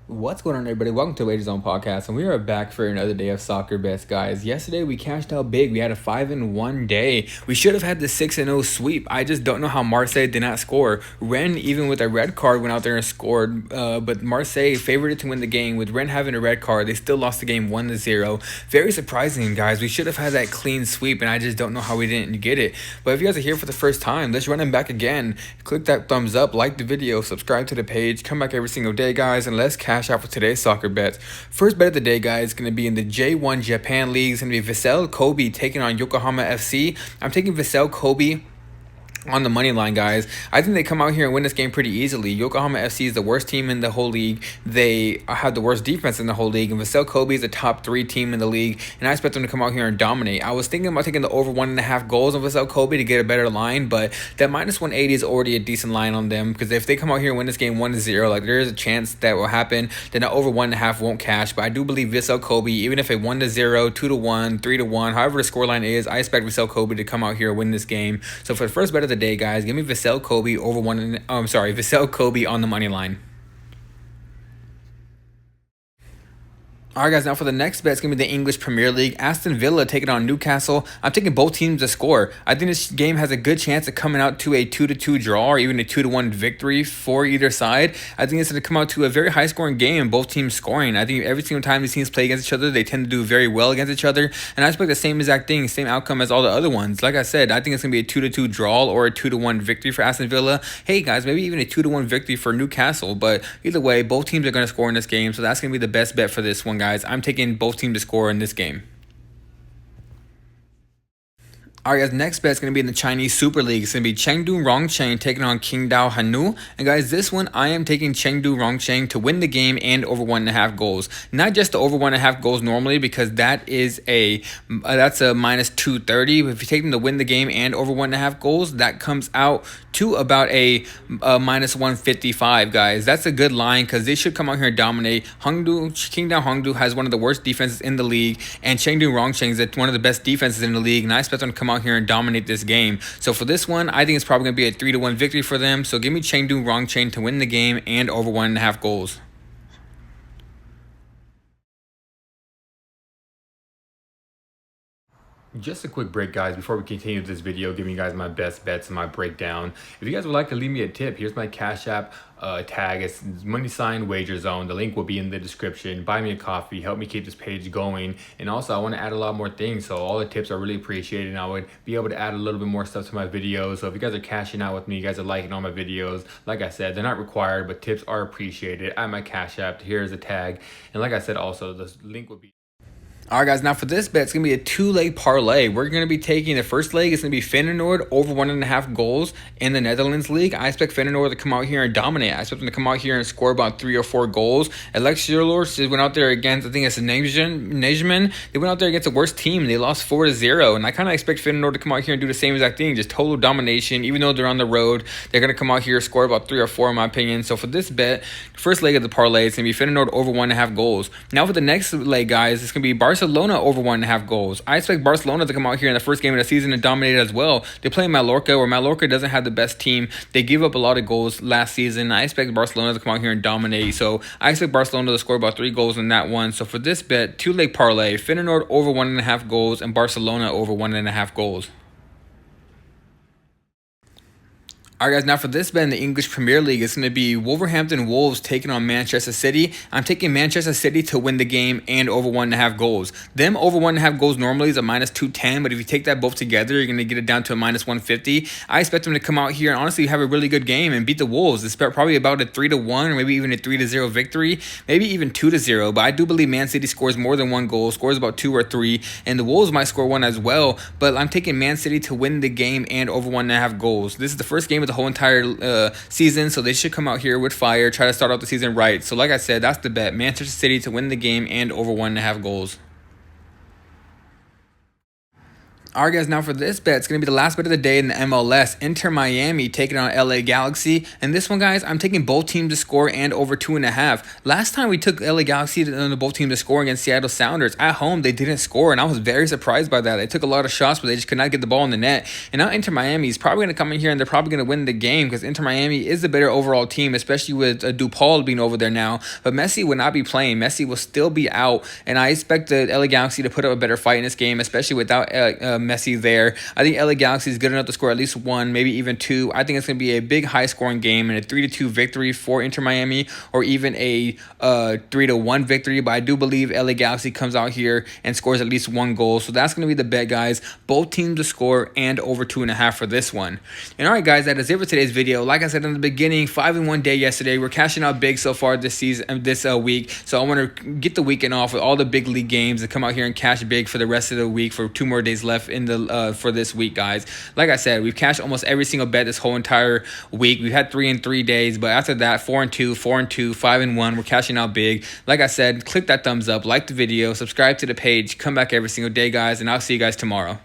What's going on, everybody? Welcome to Wager Zone Podcast, and we are back for another day of soccer bets, guys. Yesterday we cashed out big. We had a 5-1 day. We should have had the 6-0 sweep. I just don't know how Marseille did not score. Rennes, even with a red card, went out there and scored. But Marseille favored it to win the game. With Rennes having a red card, they still lost the game 1-0. Very surprising, guys. We should have had that clean sweep, and I just don't know how we didn't get it. But if you guys are here for the first time, let's run them back again. Click that thumbs up, like the video, subscribe to the page, come back every single day, guys, and let's cash out for today's soccer bets. First bet of the day, guys, is going to be in the J1 Japan League. It's going to be Vissel Kobe taking on Yokohama FC. I'm taking Vissel Kobe on the money line, guys. I think they come out here and win this game pretty easily. Yokohama FC is the worst team in the whole league. They have the worst defense in the whole league, and Vissel Kobe is a top 3 team in the league, and I expect them to come out here and dominate. I was thinking about taking the over 1.5 goals on Vissel Kobe to get a better line, but that minus 180 is already a decent line on them, because if they come out here and win this game 1-0, like, there is a chance that will happen. Then the over 1.5 won't cash, but I do believe Vissel Kobe, even if it 1-0, 2-1, 3-1, however the scoreline is, I expect Vissel Kobe to come out here and win this game. So for the first bet of the day, guys, give me Vissel Kobe Vissel Kobe on the money line. Alright, guys, now for the next bet, it's going to be the English Premier League. Aston Villa taking on Newcastle. I'm taking both teams to score. I think this game has a good chance of coming out to a 2-2 draw or even a 2-1 victory for either side. I think it's going to come out to a very high-scoring game, both teams scoring. I think every single time these teams play against each other, they tend to do very well against each other. And I expect the same exact thing, same outcome as all the other ones. Like I said, I think it's going to be a 2-2 draw or a 2-1 victory for Aston Villa. Hey, guys, maybe even a 2-1 victory for Newcastle. But either way, both teams are going to score in this game, so that's going to be the best bet for this one, guys. I'm taking both teams to score in this game. Alright, guys, next bet is going to be in the Chinese Super League. It's going to be Chengdu Rongcheng taking on Qingdao Hannu. And guys, this one, I am taking Chengdu Rongcheng to win the game and over 1.5 goals. Not just the over 1.5 goals normally, because that is that's a minus 230. But if you take them to win the game and over 1.5 goals, that comes out to about a minus 155, guys. That's a good line because they should come out here and dominate. Qingdao Hongdu has one of the worst defenses in the league, and Chengdu Rongcheng is one of the best defenses in the league, and I expect them to come out here and dominate this game. So for this one, I think it's probably going to be a 3-1 victory for them. So give me Chengdu Rongcheng to win the game and over 1.5 goals. Just a quick break, guys, before we continue this video, giving you guys my best bets and my breakdown. If you guys would like to leave me a tip, here's my Cash App tag. It's money sign Wager Zone. The link will be in the description. Buy me a coffee, help me keep this page going. And also, I want to add a lot more things, so all the tips are really appreciated, and I would be able to add a little bit more stuff to my videos. So if you guys are cashing out with me, you guys are liking all my videos, like I said, they're not required, but tips are appreciated. At my Cash App, here's a tag. And like I said, also, the link will be... Alright, guys, now for this bet, it's going to be a 2-leg parlay. We're going to be taking the first leg. It's going to be Feyenoord over 1.5 goals in the Netherlands League. I expect Feyenoord to come out here and dominate. I expect them to come out here and score about 3 or 4 goals. Alexios went out there against, I think it's Nejman. They went out there against the worst team. They lost 4-0. And I kind of expect Feyenoord to come out here and do the same exact thing. Just total domination. Even though they're on the road, they're going to come out here and score about 3 or 4, in my opinion. So for this bet, first leg of the parlay, it's going to be Feyenoord over 1.5 goals. Now for the next leg, guys, it's going to be Barcelona over 1.5 goals. I expect Barcelona to come out here in the first game of the season and dominate as well. They play Mallorca, where Mallorca doesn't have the best team. They give up a lot of goals last season. I expect Barcelona to come out here and dominate. So I expect Barcelona to score about 3 goals in that one. So for this bet, 2-leg parlay, Feyenoord over 1.5 goals and Barcelona over 1.5 goals. Alright, guys, now for this bet in the English Premier League, it's going to be Wolverhampton Wolves taking on Manchester City. I'm taking Manchester City to win the game and over 1.5 goals. Them over 1.5 goals normally is a minus 210, but if you take that both together, you're going to get it down to a minus 150. I expect them to come out here and honestly have a really good game and beat the Wolves. It's probably about a 3-1 or maybe even a 3-0 victory, maybe even 2-0. But I do believe Man City scores more than 1 goal, scores about 2 or 3, and the Wolves might score 1 as well. But I'm taking Man City to win the game and over 1.5 goals. This is the first game of the whole entire season, so they should come out here with fire, try to start out the season right. So like I said, that's the bet. Manchester City to win the game and over 1.5 goals. All right, guys, now for this bet, it's going to be the last bet of the day in the MLS. Inter Miami taking on LA Galaxy. And this one, guys, I'm taking both teams to score and over 2.5. Last time we took LA Galaxy to both teams to score against Seattle Sounders. At home, they didn't score, and I was very surprised by that. They took a lot of shots, but they just could not get the ball in the net. And now Inter Miami is probably going to come in here, and they're probably going to win the game because Inter Miami is the better overall team, especially with DePaul being over there now. But Messi will not be playing. Messi will still be out, and I expect the LA Galaxy to put up a better fight in this game, especially without Messi there. I think LA Galaxy is good enough to score at least one, maybe even two. I think it's going to be a big high-scoring game and a 3-2 victory for Inter Miami, or even a 3-1 victory. But I do believe LA Galaxy comes out here and scores at least one goal. So that's going to be the bet, guys. Both teams to score and over 2.5 for this one. And all right, guys, that is it for today's video. Like I said in the beginning, 5-1 day yesterday. We're cashing out big so far this season, this week. So I want to get the weekend off with all the big league games and come out here and cash big for the rest of the week for 2 more days left in the for this week, guys. Like I said, we've cashed almost every single bet this whole entire week. We've had 3 in 3 days, but after that, 4-2, 4-2, 5-1. We're cashing out big. Like I said, click that thumbs up, like the video, subscribe to the page, come back every single day, guys, and I'll see you guys tomorrow.